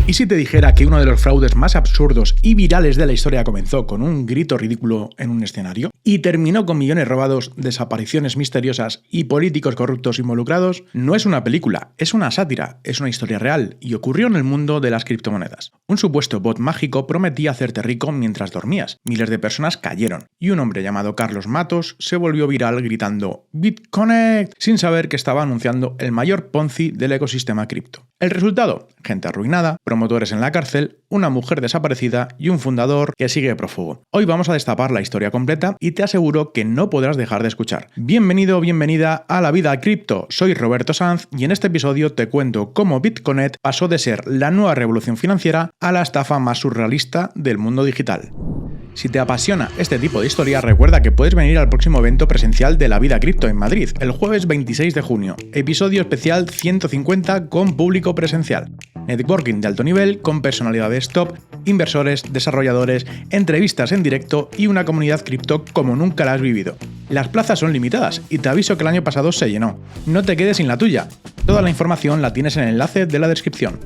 ¿Y si te dijera que uno de los fraudes más absurdos y virales de la historia comenzó con un grito ridículo en un escenario y terminó con millones robados, desapariciones misteriosas y políticos corruptos involucrados? No es una película, es una sátira, es una historia real y ocurrió en el mundo de las criptomonedas. Un supuesto bot mágico prometía hacerte rico mientras dormías. Miles de personas cayeron y un hombre llamado Carlos Matos se volvió viral gritando "BitConnect" sin saber que estaba anunciando el mayor Ponzi del ecosistema cripto. El resultado: gente arruinada, promotores en la cárcel, una mujer desaparecida y un fundador que sigue prófugo. Hoy vamos a destapar la historia completa y te aseguro que no podrás dejar de escuchar. Bienvenido, bienvenida a La Vida Cripto. Soy Roberto Sanz y en este episodio te cuento cómo BitConnect pasó de ser la nueva revolución financiera a la estafa más surrealista del mundo digital. Si te apasiona este tipo de historia, recuerda que puedes venir al próximo evento presencial de La Vida Cripto en Madrid, el jueves 26 de junio, episodio especial 150 con público presencial. Networking de alto nivel con personalidades top, inversores, desarrolladores, entrevistas en directo y una comunidad cripto como nunca la has vivido. Las plazas son limitadas y te aviso que el año pasado se llenó. No te quedes sin la tuya. Toda la información la tienes en el enlace de la descripción.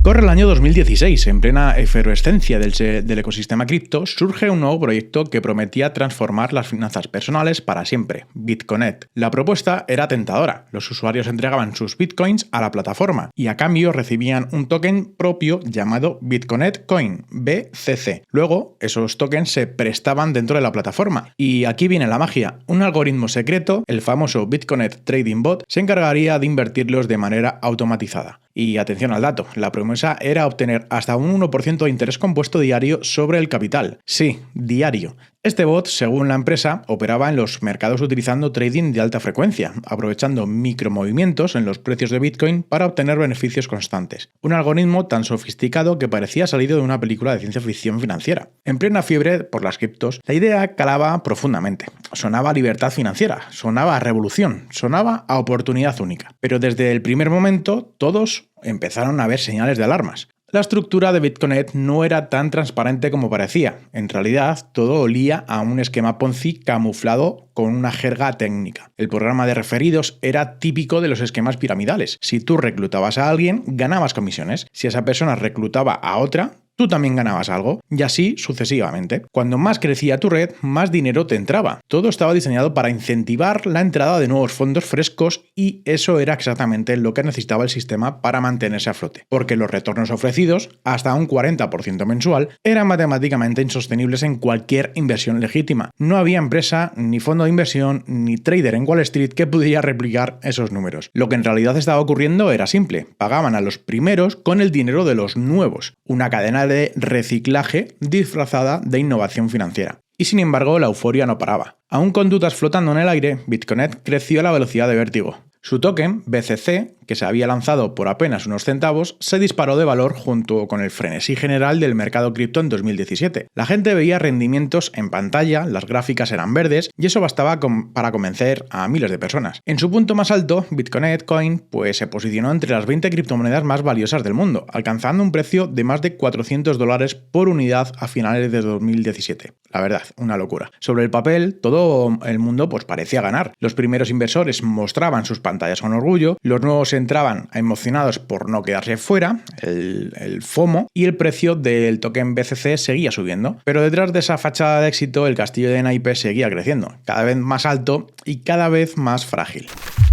Corre el año 2016, en plena efervescencia del ecosistema cripto, surge un nuevo proyecto que prometía transformar las finanzas personales para siempre, BitConnect. La propuesta era tentadora, los usuarios entregaban sus bitcoins a la plataforma y a cambio recibían un token propio llamado BitConnect Coin, BCC. Luego, esos tokens se prestaban dentro de la plataforma. Y aquí viene la magia, un algoritmo secreto, el famoso BitConnect Trading Bot, se encargaría de invertirlos de manera automatizada. Y atención al dato, la promesa era obtener hasta un 1% de interés compuesto diario sobre el capital. Sí, diario. Este bot, según la empresa, operaba en los mercados utilizando trading de alta frecuencia, aprovechando micromovimientos en los precios de Bitcoin para obtener beneficios constantes. Un algoritmo tan sofisticado que parecía salido de una película de ciencia ficción financiera. En plena fiebre por las criptos, la idea calaba profundamente. Sonaba a libertad financiera, sonaba a revolución, sonaba a oportunidad única. Pero desde el primer momento, todos empezaron a ver señales de alarmas. La estructura de BitConnect no era tan transparente como parecía. En realidad, todo olía a un esquema Ponzi camuflado con una jerga técnica. El programa de referidos era típico de los esquemas piramidales. Si tú reclutabas a alguien, ganabas comisiones. Si esa persona reclutaba a otra, tú también ganabas algo, y así sucesivamente. Cuando más crecía tu red, más dinero te entraba. Todo estaba diseñado para incentivar la entrada de nuevos fondos frescos y eso era exactamente lo que necesitaba el sistema para mantenerse a flote. Porque los retornos ofrecidos, hasta un 40% mensual, eran matemáticamente insostenibles en cualquier inversión legítima. No había empresa, ni fondo de inversión, ni trader en Wall Street que pudiera replicar esos números. Lo que en realidad estaba ocurriendo era simple. Pagaban a los primeros con el dinero de los nuevos. Una cadena de reciclaje disfrazada de innovación financiera. Y sin embargo, la euforia no paraba. Aún con dudas flotando en el aire, BitConnect creció a la velocidad de vértigo. Su token, BCC, que se había lanzado por apenas unos centavos, se disparó de valor junto con el frenesí general del mercado cripto en 2017. La gente veía rendimientos en pantalla, las gráficas eran verdes y eso bastaba para convencer a miles de personas. En su punto más alto, BitConnect Coin se posicionó entre las 20 criptomonedas más valiosas del mundo, alcanzando un precio de más de $400 por unidad a finales de 2017. La verdad, una locura. Sobre el papel, todo el mundo parecía ganar. Los primeros inversores mostraban sus pantallas con orgullo, los nuevos entraban emocionados por no quedarse fuera, el FOMO, y el precio del token BCC seguía subiendo. Pero detrás de esa fachada de éxito, el castillo de naipes seguía creciendo, cada vez más alto y cada vez más frágil.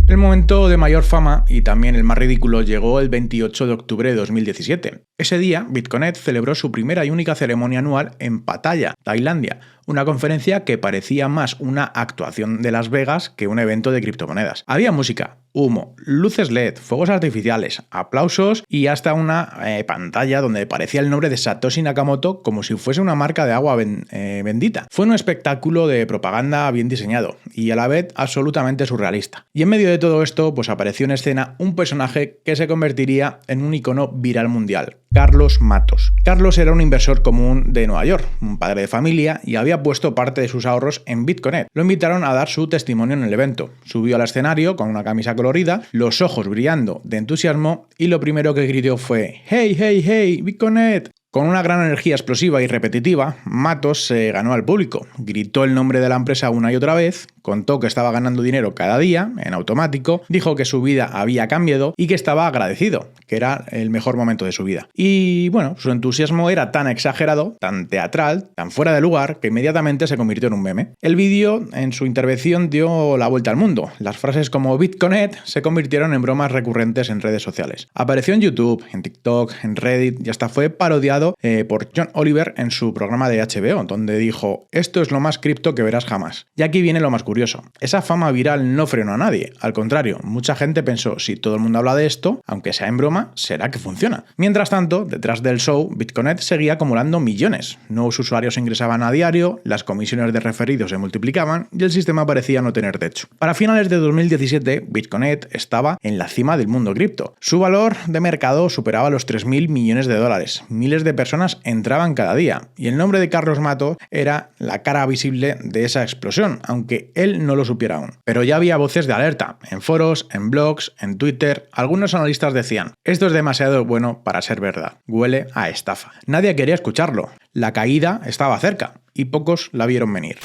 El momento de mayor fama, y también el más ridículo, llegó el 28 de octubre de 2017. Ese día, BitConnect celebró su primera y única ceremonia anual en Pattaya, Tailandia, una conferencia que parecía más una actuación de Las Vegas que un evento de criptomonedas. Había música, humo, luces LED, fuegos artificiales, aplausos y hasta una pantalla donde parecía el nombre de Satoshi Nakamoto como si fuese una marca de agua bendita. Fue un espectáculo de propaganda bien diseñado y a la vez absolutamente surrealista. Y en medio de todo esto, apareció en escena un personaje que se convertiría en un icono viral mundial: Carlos Matos. Carlos era un inversor común de Nueva York, un padre de familia, y había puesto parte de sus ahorros en BitConnect. Lo invitaron a dar su testimonio en el evento. Subió al escenario con una camisa colorida, los ojos brillando de entusiasmo, y lo primero que gritó fue: "Hey, hey, hey, BitConnect". Con una gran energía explosiva y repetitiva, Matos se ganó al público, gritó el nombre de la empresa una y otra vez, contó que estaba ganando dinero cada día, en automático, dijo que su vida había cambiado y que estaba agradecido, que era el mejor momento de su vida. Y bueno, su entusiasmo era tan exagerado, tan teatral, tan fuera de lugar, que inmediatamente se convirtió en un meme. El vídeo, en su intervención, dio la vuelta al mundo. Las frases como Bitconet se convirtieron en bromas recurrentes en redes sociales. Apareció en YouTube, en TikTok, en Reddit y hasta fue parodiado por John Oliver en su programa de HBO, donde dijo: esto es lo más cripto que verás jamás. Y aquí viene lo más curioso. Esa fama viral no frenó a nadie. Al contrario, mucha gente pensó: si todo el mundo habla de esto, aunque sea en broma, será que funciona. Mientras tanto, detrás del show, Bitconet seguía acumulando millones. Nuevos usuarios ingresaban a diario, las comisiones de referidos se multiplicaban y el sistema parecía no tener techo. Para finales de 2017, Bitconet estaba en la cima del mundo cripto. Su valor de mercado superaba los 3.000 millones de dólares. Miles de personas entraban cada día y el nombre de Carlos Matos era la cara visible de esa explosión, aunque él no lo supiera aún. Pero ya había voces de alerta, en foros, en blogs, en Twitter. Algunos analistas decían: esto es demasiado bueno para ser verdad, huele a estafa. Nadie quería escucharlo, la caída estaba cerca y pocos la vieron venir.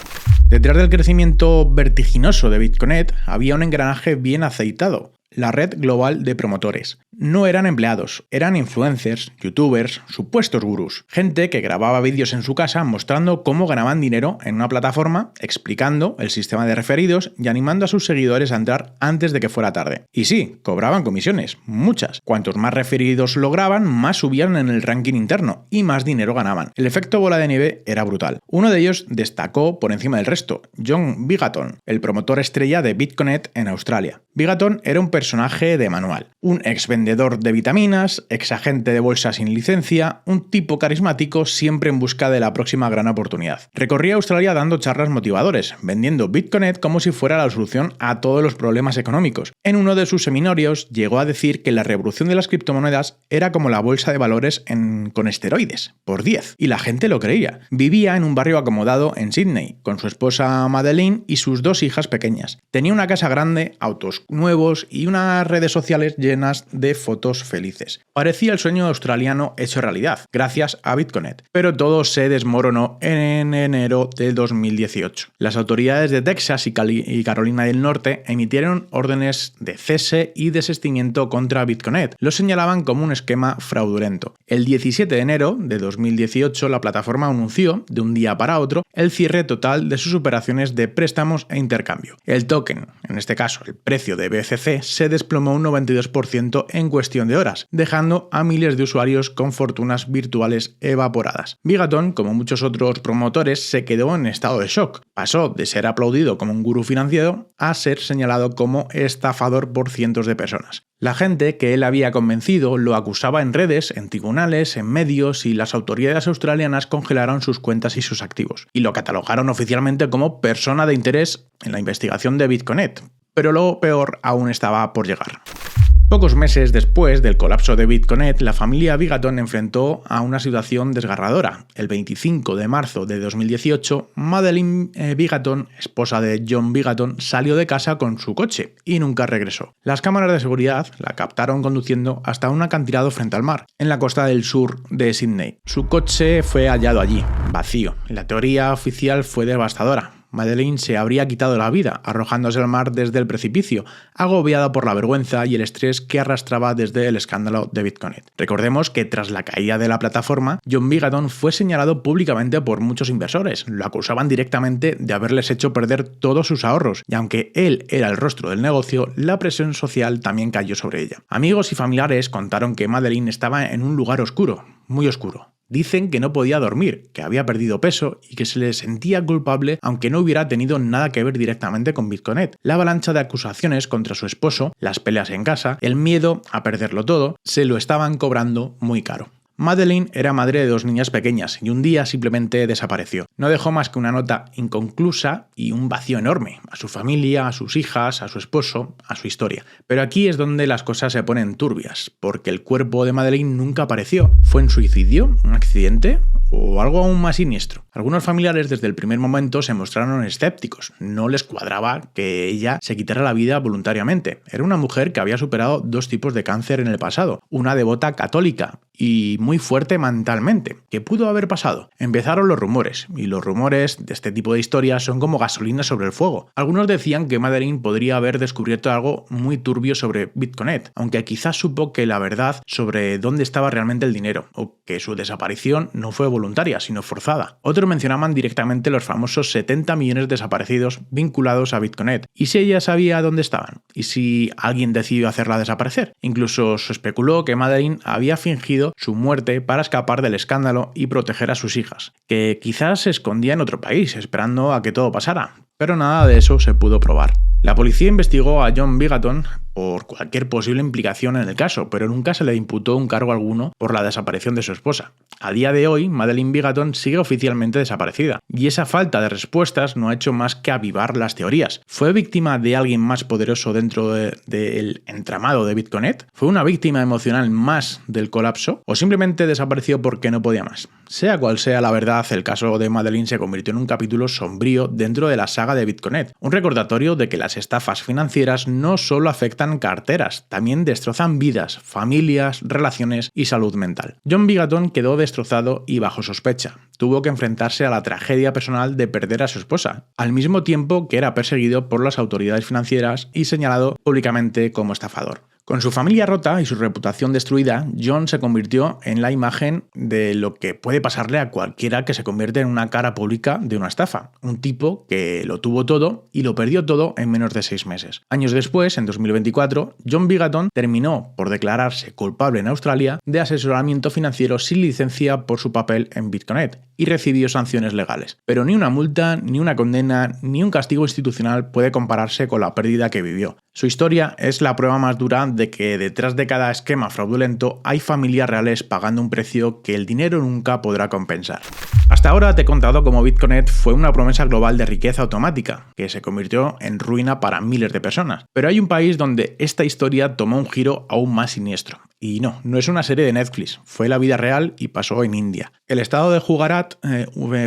Detrás del crecimiento vertiginoso de Bitconet había un engranaje bien aceitado: la red global de promotores. No eran empleados, eran influencers, youtubers, supuestos gurús. Gente que grababa vídeos en su casa mostrando cómo ganaban dinero en una plataforma, explicando el sistema de referidos y animando a sus seguidores a entrar antes de que fuera tarde. Y sí, cobraban comisiones, muchas. Cuantos más referidos lograban, más subían en el ranking interno y más dinero ganaban. El efecto bola de nieve era brutal. Uno de ellos destacó por encima del resto: John Vigaton, el promotor estrella de Bitconet en Australia. Vigaton era un personaje de manual, un ex vendedor de vitaminas, ex agente de bolsa sin licencia, un tipo carismático siempre en busca de la próxima gran oportunidad. Recorría Australia dando charlas motivadores, vendiendo Bitconet como si fuera la solución a todos los problemas económicos. En uno de sus seminarios llegó a decir que la revolución de las criptomonedas era como la bolsa de valores con esteroides, por 10, y la gente lo creía. Vivía en un barrio acomodado en Sydney, con su esposa Madeleine y sus 2 hijas pequeñas. Tenía una casa grande, autos nuevos y unas redes sociales llenas de fotos felices. Parecía el sueño australiano hecho realidad, gracias a Bitconet. Pero todo se desmoronó en enero de 2018. Las autoridades de Texas y Carolina del Norte emitieron órdenes de cese y desistimiento contra Bitconet. Lo señalaban como un esquema fraudulento. El 17 de enero de 2018, la plataforma anunció, de un día para otro, el cierre total de sus operaciones de préstamos e intercambio. El token, en este caso el precio de BCC, se desplomó un 92% en cuestión de horas, dejando a miles de usuarios con fortunas virtuales evaporadas. Vigaton, como muchos otros promotores, se quedó en estado de shock. Pasó de ser aplaudido como un gurú financiero a ser señalado como estafador por cientos de personas. La gente que él había convencido lo acusaba en redes, en tribunales, en medios, y las autoridades australianas congelaron sus cuentas y sus activos, y lo catalogaron oficialmente como persona de interés en la investigación de Bitconet. Pero lo peor aún estaba por llegar. Pocos meses después del colapso de Bitconet, la familia Vigaton enfrentó a una situación desgarradora. El 25 de marzo de 2018, Madeleine Vigaton, esposa de John Vigaton, salió de casa con su coche y nunca regresó. Las cámaras de seguridad la captaron conduciendo hasta un acantilado frente al mar, en la costa del sur de Sydney. Su coche fue hallado allí, vacío. La teoría oficial fue devastadora. Madeleine se habría quitado la vida, arrojándose al mar desde el precipicio, agobiada por la vergüenza y el estrés que arrastraba desde el escándalo de Bitconet. Recordemos que tras la caída de la plataforma, John Vigaton fue señalado públicamente por muchos inversores. Lo acusaban directamente de haberles hecho perder todos sus ahorros, y aunque él era el rostro del negocio, la presión social también cayó sobre ella. Amigos y familiares contaron que Madeleine estaba en un lugar oscuro, muy oscuro. Dicen que no podía dormir, que había perdido peso y que se le sentía culpable aunque no hubiera tenido nada que ver directamente con Bitconet. La avalancha de acusaciones contra su esposo, las peleas en casa, el miedo a perderlo todo, se lo estaban cobrando muy caro. Madeleine era madre de 2 niñas pequeñas y un día simplemente desapareció. No dejó más que una nota inconclusa y un vacío enorme a su familia, a sus hijas, a su esposo, a su historia. Pero aquí es donde las cosas se ponen turbias, porque el cuerpo de Madeleine nunca apareció. ¿Fue un suicidio? ¿Un accidente? ¿O algo aún más siniestro? Algunos familiares desde el primer momento se mostraron escépticos, no les cuadraba que ella se quitara la vida voluntariamente. Era una mujer que había superado 2 tipos de cáncer en el pasado, una devota católica y muy fuerte mentalmente. ¿Qué pudo haber pasado? Empezaron los rumores, y los rumores de este tipo de historias son como gasolina sobre el fuego. Algunos decían que Madeleine podría haber descubierto algo muy turbio sobre Bitconet, aunque quizás supo que la verdad sobre dónde estaba realmente el dinero, o que su desaparición no fue voluntaria, sino forzada. Otros mencionaban directamente los famosos 70 millones desaparecidos vinculados a Bitconet, y si ella sabía dónde estaban, y si alguien decidió hacerla desaparecer. Incluso se especuló que Madeleine había fingido su muerte para escapar del escándalo y proteger a sus hijas, que quizás se escondía en otro país esperando a que todo pasara, pero nada de eso se pudo probar. La policía investigó a John Bigaton por cualquier posible implicación en el caso, pero nunca se le imputó un cargo alguno por la desaparición de su esposa. A día de hoy, Madeleine Bigaton sigue oficialmente desaparecida, y esa falta de respuestas no ha hecho más que avivar las teorías. ¿Fue víctima de alguien más poderoso dentro del entramado de Bitconet? ¿Fue una víctima emocional más del colapso? ¿O simplemente desapareció porque no podía más? Sea cual sea la verdad, el caso de Madeleine se convirtió en un capítulo sombrío dentro de la saga de Bitconet, un recordatorio de que las estafas financieras no solo afectan carteras, también destrozan vidas, familias, relaciones y salud mental. John Bigaton quedó destrozado y bajo sospecha. Tuvo que enfrentarse a la tragedia personal de perder a su esposa, al mismo tiempo que era perseguido por las autoridades financieras y señalado públicamente como estafador. Con su familia rota y su reputación destruida, John se convirtió en la imagen de lo que puede pasarle a cualquiera que se convierte en una cara pública de una estafa. Un tipo que lo tuvo todo y lo perdió todo en menos de 6 meses. Años después, en 2024, John Bigaton terminó por declararse culpable en Australia de asesoramiento financiero sin licencia por su papel en Bitconet y recibió sanciones legales. Pero ni una multa, ni una condena, ni un castigo institucional puede compararse con la pérdida que vivió. Su historia es la prueba más dura de que detrás de cada esquema fraudulento hay familias reales pagando un precio que el dinero nunca podrá compensar. Hasta ahora te he contado cómo Bitconet fue una promesa global de riqueza automática, que se convirtió en ruina para miles de personas. Pero hay un país donde esta historia tomó un giro aún más siniestro. Y no es una serie de Netflix, fue la vida real y pasó en India. El estado de Gujarat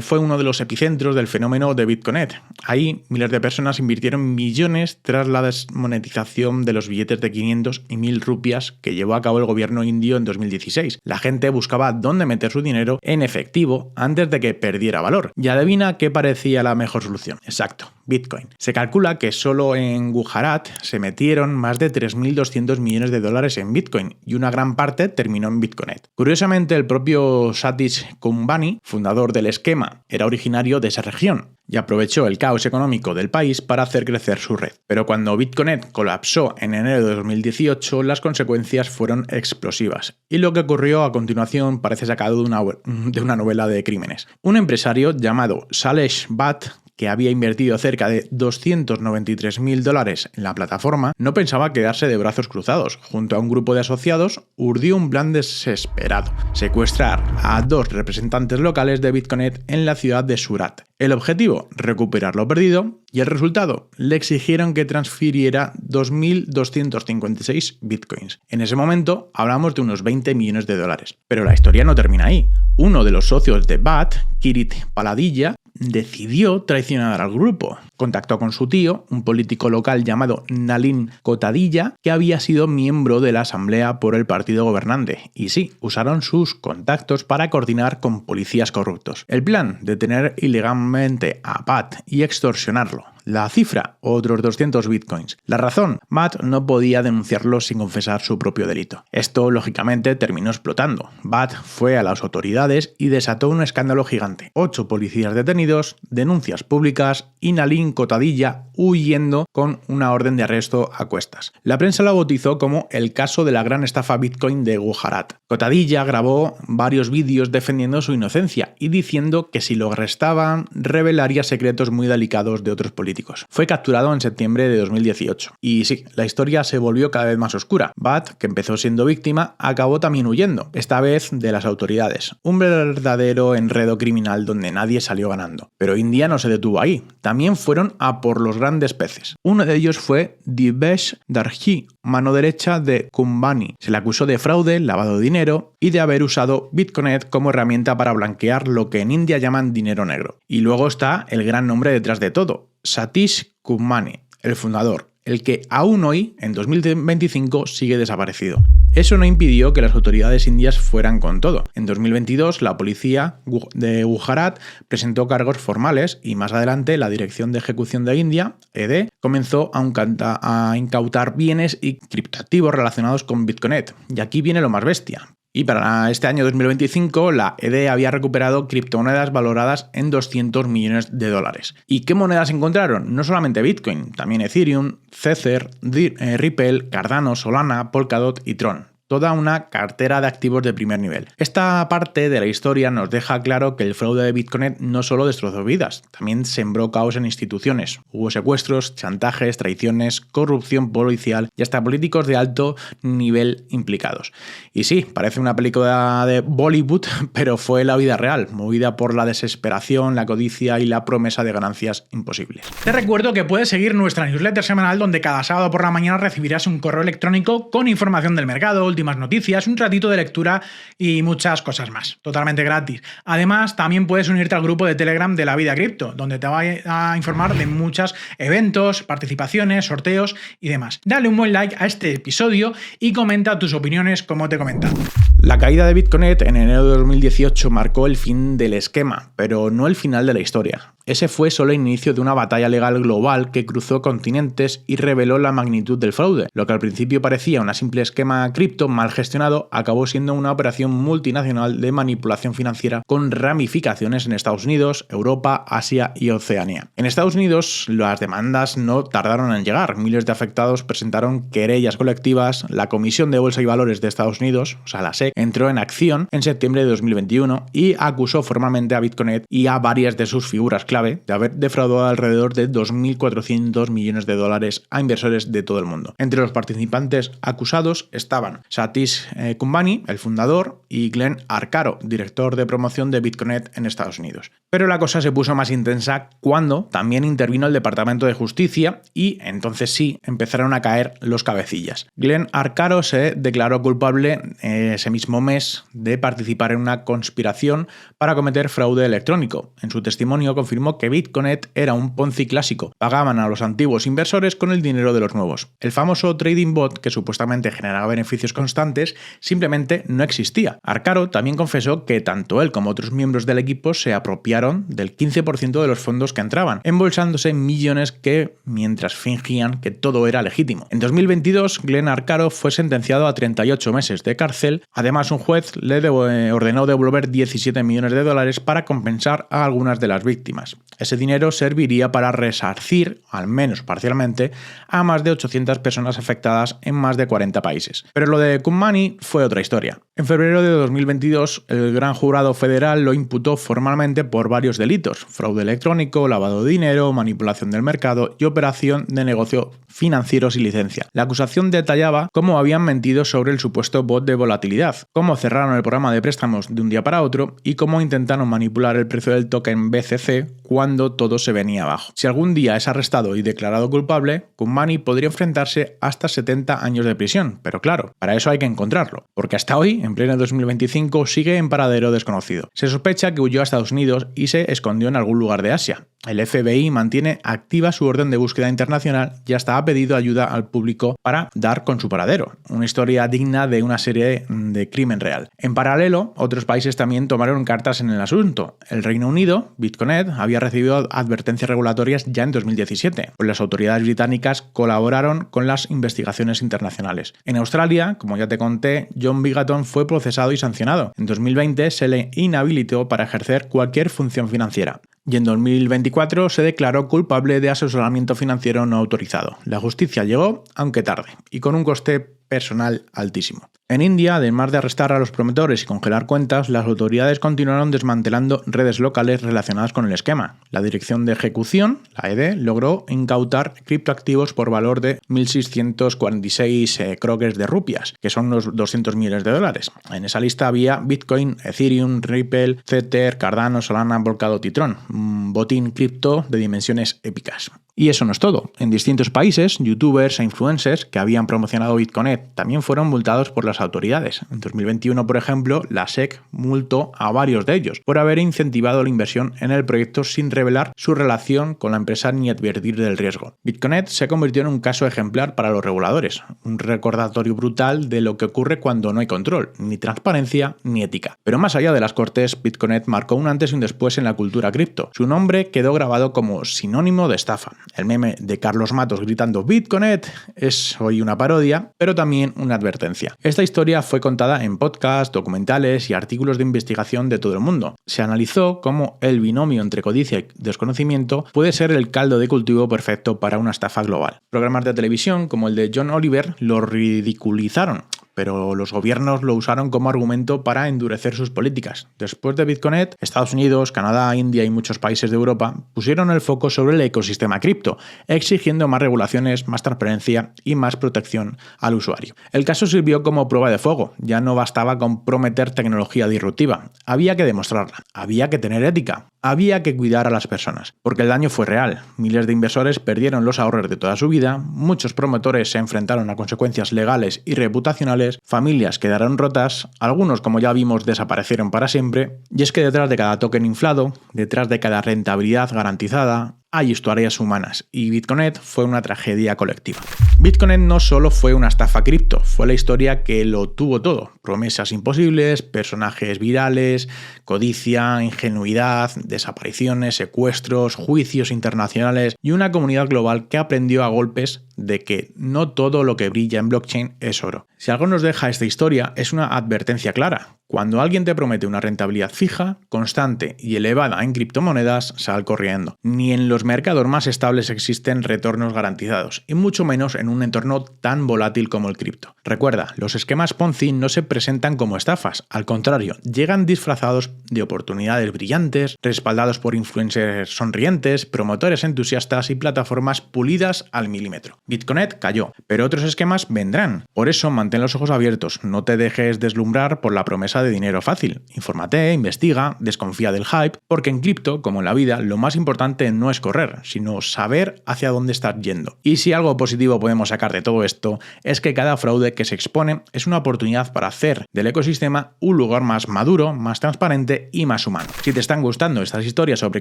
fue uno de los epicentros del fenómeno de Bitconet. Ahí miles de personas invirtieron millones tras la desmonetización de los billetes de 500 y 1000 rupias que llevó a cabo el gobierno indio en 2016. La gente buscaba dónde meter su dinero en efectivo antes de que perdiera valor. Y adivina qué parecía la mejor solución. Exacto, Bitcoin. Se calcula que solo en Gujarat se metieron más de 3.200 millones de dólares en Bitcoin y una gran parte terminó en Bitconet. Curiosamente, el propio Satish Kumbhani, fundador del esquema, era originario de esa región y aprovechó el caos económico del país para hacer crecer su red. Pero cuando Bitconet colapsó en enero de 2018, las consecuencias fueron explosivas. Y lo que ocurrió a continuación parece sacado de una novela de crímenes. Un empresario llamado Salesh Bhatt, que había invertido cerca de $293.000 en la plataforma, no pensaba quedarse de brazos cruzados. Junto a un grupo de asociados, urdió un plan desesperado: secuestrar a 2 representantes locales de Bitconet en la ciudad de Surat. El objetivo, recuperar lo perdido, y el resultado, le exigieron que transfiriera 2.256 bitcoins. En ese momento hablamos de unos 20 millones de dólares. Pero la historia no termina ahí. Uno de los socios de Bhatt, Kirit Paladilla, decidió traicionar al grupo. Contactó con su tío, un político local llamado Nalin Kotadilla, que había sido miembro de la asamblea por el partido gobernante. Y sí, usaron sus contactos para coordinar con policías corruptos. El plan: detener ilegalmente a Bhatt y extorsionarlo. La cifra: otros 200 bitcoins. La razón: Bhatt no podía denunciarlo sin confesar su propio delito. Esto, lógicamente, terminó explotando. Bhatt fue a las autoridades y desató un escándalo gigante. 8 policías detenidos, denuncias públicas y Nalin Kotadilla huyendo con una orden de arresto a cuestas. La prensa lo bautizó como el caso de la gran estafa Bitcoin de Gujarat. Kotadilla grabó varios vídeos defendiendo su inocencia y diciendo que si lo arrestaban revelaría secretos muy delicados de otros políticos. políticos. Fue capturado en septiembre de 2018. Y sí, la historia se volvió cada vez más oscura. Butt, que empezó siendo víctima, acabó también huyendo, esta vez de las autoridades. Un verdadero enredo criminal donde nadie salió ganando. Pero India no se detuvo ahí. También fueron a por los grandes peces. Uno de ellos fue Divesh Darji, mano derecha de Kumbhani. Se le acusó de fraude, lavado de dinero y de haber usado Bitconet como herramienta para blanquear lo que en India llaman dinero negro. Y luego está el gran nombre detrás de todo, Satish Kumbhani, el fundador, el que aún hoy, en 2025, sigue desaparecido. Eso no impidió que las autoridades indias fueran con todo. En 2022, la policía de Gujarat presentó cargos formales y más adelante la Dirección de Ejecución de India, ED, comenzó a incautar bienes y criptoactivos relacionados con Bitconet. Y aquí viene lo más bestia. Y para este año 2025, la ED había recuperado criptomonedas valoradas en 200 millones de dólares. ¿Y qué monedas encontraron? No solamente Bitcoin, también Ethereum, Tether, Ripple, Cardano, Solana, Polkadot y Tron. Toda una cartera de activos de primer nivel. Esta parte de la historia nos deja claro que el fraude de Bitconet no solo destrozó vidas, también sembró caos en instituciones. Hubo secuestros, chantajes, traiciones, corrupción policial y hasta políticos de alto nivel implicados. Y sí, parece una película de Bollywood, pero fue la vida real, movida por la desesperación, la codicia y la promesa de ganancias imposibles. Te recuerdo que puedes seguir nuestra newsletter semanal donde cada sábado por la mañana recibirás un correo electrónico con información del mercado, últimas noticias, un ratito de lectura y muchas cosas más, totalmente gratis. Además, también puedes unirte al grupo de Telegram de La Vida Cripto, donde te va a informar de muchos eventos, participaciones, sorteos y demás. Dale un buen like a este episodio y comenta tus opiniones como te he comentado. La caída de Bitconet en enero de 2018 marcó el fin del esquema, pero no el final de la historia. Ese fue solo el inicio de una batalla legal global que cruzó continentes y reveló la magnitud del fraude. Lo que al principio parecía un simple esquema cripto mal gestionado acabó siendo una operación multinacional de manipulación financiera con ramificaciones en Estados Unidos, Europa, Asia y Oceanía. En Estados Unidos las demandas no tardaron en llegar. Miles de afectados presentaron querellas colectivas. La Comisión de Bolsa y Valores de Estados Unidos, o sea la SEC, entró en acción en septiembre de 2021 y acusó formalmente a Bitconet y a varias de sus figuras clave de haber defraudado alrededor de 2.400 millones de dólares a inversores de todo el mundo. Entre los participantes acusados estaban Satish Kumbhani, el fundador, y Glenn Arcaro, director de promoción de Bitconet en Estados Unidos. Pero la cosa se puso más intensa cuando también intervino el Departamento de Justicia y entonces sí empezaron a caer los cabecillas. Glenn Arcaro se declaró culpable ese mismo mes de participar en una conspiración para cometer fraude electrónico. En su testimonio confirmó que Bitconet era un Ponzi clásico. Pagaban a los antiguos inversores con el dinero de los nuevos. El famoso trading bot, que supuestamente generaba beneficios constantes, simplemente no existía. Arcaro también confesó que tanto él como otros miembros del equipo se apropiaron del 15% de los fondos que entraban, embolsándose millones mientras fingían que todo era legítimo. En 2022, Glenn Arcaro fue sentenciado a 38 meses de cárcel. Además, un juez le ordenó devolver 17 millones de dólares para compensar a algunas de las víctimas. Ese dinero serviría para resarcir, al menos parcialmente, a más de 800 personas afectadas en más de 40 países. Pero lo de Kumbhani fue otra historia. En febrero de 2022, el Gran Jurado Federal lo imputó formalmente por varios delitos: fraude electrónico, lavado de dinero, manipulación del mercado y operación de negocio financieros y licencia. La acusación detallaba cómo habían mentido sobre el supuesto bot de volatilidad, cómo cerraron el programa de préstamos de un día para otro y cómo intentaron manipular el precio del token BCC cuando todo se venía abajo. Si algún día es arrestado y declarado culpable, Kumbhani podría enfrentarse hasta 70 años de prisión, pero claro, para eso hay que encontrarlo, porque hasta hoy, en pleno 2025, sigue en paradero desconocido. Se sospecha que huyó a Estados Unidos y se escondió en algún lugar de Asia. El FBI mantiene activa su orden de búsqueda internacional y hasta ha pedido ayuda al público para dar con su paradero. Una historia digna de una serie de crimen real. En paralelo, otros países también tomaron cartas en el asunto. El Reino Unido, Bitconet, había recibido advertencias regulatorias ya en 2017, pues las autoridades británicas colaboraron con las investigaciones internacionales. En Australia, como ya te conté, John Bigaton fue procesado y sancionado. En 2020 se le inhabilitó para ejercer cualquier función financiera. Y en 2024 se declaró culpable de asesoramiento financiero no autorizado. La justicia llegó, aunque tarde, y con un coste personal altísimo. En India, además de arrestar a los promotores y congelar cuentas, las autoridades continuaron desmantelando redes locales relacionadas con el esquema. La Dirección de Ejecución, la ED, logró incautar criptoactivos por valor de 1.646 crores de rupias, que son unos 200 millones de dólares. En esa lista había Bitcoin, Ethereum, Ripple, Tether, Cardano, Solana, Polkadot y Tron. Un botín cripto de dimensiones épicas. Y eso no es todo. En distintos países, youtubers e influencers que habían promocionado Bitconet también fueron multados por las autoridades. En 2021, por ejemplo, la SEC multó a varios de ellos por haber incentivado la inversión en el proyecto sin revelar su relación con la empresa ni advertir del riesgo. Bitconet se convirtió en un caso ejemplar para los reguladores, un recordatorio brutal de lo que ocurre cuando no hay control, ni transparencia ni ética. Pero más allá de las cortes, Bitconet marcó un antes y un después en la cultura cripto. Su nombre quedó grabado como sinónimo de estafa. El meme de Carlos Matos gritando Bitconet es hoy una parodia, pero también una advertencia. Esta historia fue contada en podcasts, documentales y artículos de investigación de todo el mundo. Se analizó cómo el binomio entre codicia y desconocimiento puede ser el caldo de cultivo perfecto para una estafa global. Programas de televisión como el de John Oliver lo ridiculizaron, pero los gobiernos lo usaron como argumento para endurecer sus políticas. Después de Bitconet, Estados Unidos, Canadá, India y muchos países de Europa pusieron el foco sobre el ecosistema cripto, exigiendo más regulaciones, más transparencia y más protección al usuario. El caso sirvió como prueba de fuego. Ya no bastaba con prometer tecnología disruptiva. Había que demostrarla. Había que tener ética. Había que cuidar a las personas, porque el daño fue real. Miles de inversores perdieron los ahorros de toda su vida, muchos promotores se enfrentaron a consecuencias legales y reputacionales, familias quedaron rotas, algunos, como ya vimos, desaparecieron para siempre, y es que detrás de cada token inflado, detrás de cada rentabilidad garantizada, hay historias humanas, y Bitconet fue una tragedia colectiva. Bitconet no solo fue una estafa cripto, fue la historia que lo tuvo todo. Promesas imposibles, personajes virales, codicia, ingenuidad, desapariciones, secuestros, juicios internacionales y una comunidad global que aprendió a golpes de que no todo lo que brilla en blockchain es oro. Si algo nos deja esta historia es una advertencia clara. Cuando alguien te promete una rentabilidad fija, constante y elevada en criptomonedas, sal corriendo. Ni en los mercados más estables existen retornos garantizados, y mucho menos en un entorno tan volátil como el cripto. Recuerda, los esquemas Ponzi no se presentan como estafas, al contrario, llegan disfrazados de oportunidades brillantes, respaldados por influencers sonrientes, promotores entusiastas y plataformas pulidas al milímetro. Bitconet cayó, pero otros esquemas vendrán. Por eso mantén los ojos abiertos, no te dejes deslumbrar por la promesa de dinero fácil. Infórmate, investiga, desconfía del hype, porque en cripto, como en la vida, lo más importante no es correr, sino saber hacia dónde estás yendo. Y si algo positivo podemos sacar de todo esto, es que cada fraude que se expone es una oportunidad para hacer del ecosistema un lugar más maduro, más transparente y más humano. Si te están gustando estas historias sobre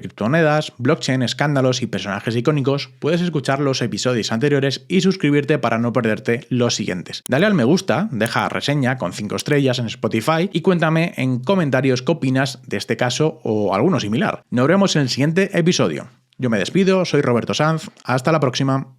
criptomonedas, blockchain, escándalos y personajes icónicos, puedes escuchar los episodios anteriores y suscribirte para no perderte los siguientes. Dale al me gusta, deja reseña con 5 estrellas en Spotify y cuéntame en comentarios qué opinas de este caso o alguno similar. Nos vemos en el siguiente episodio. Yo me despido, soy Roberto Sanz, hasta la próxima.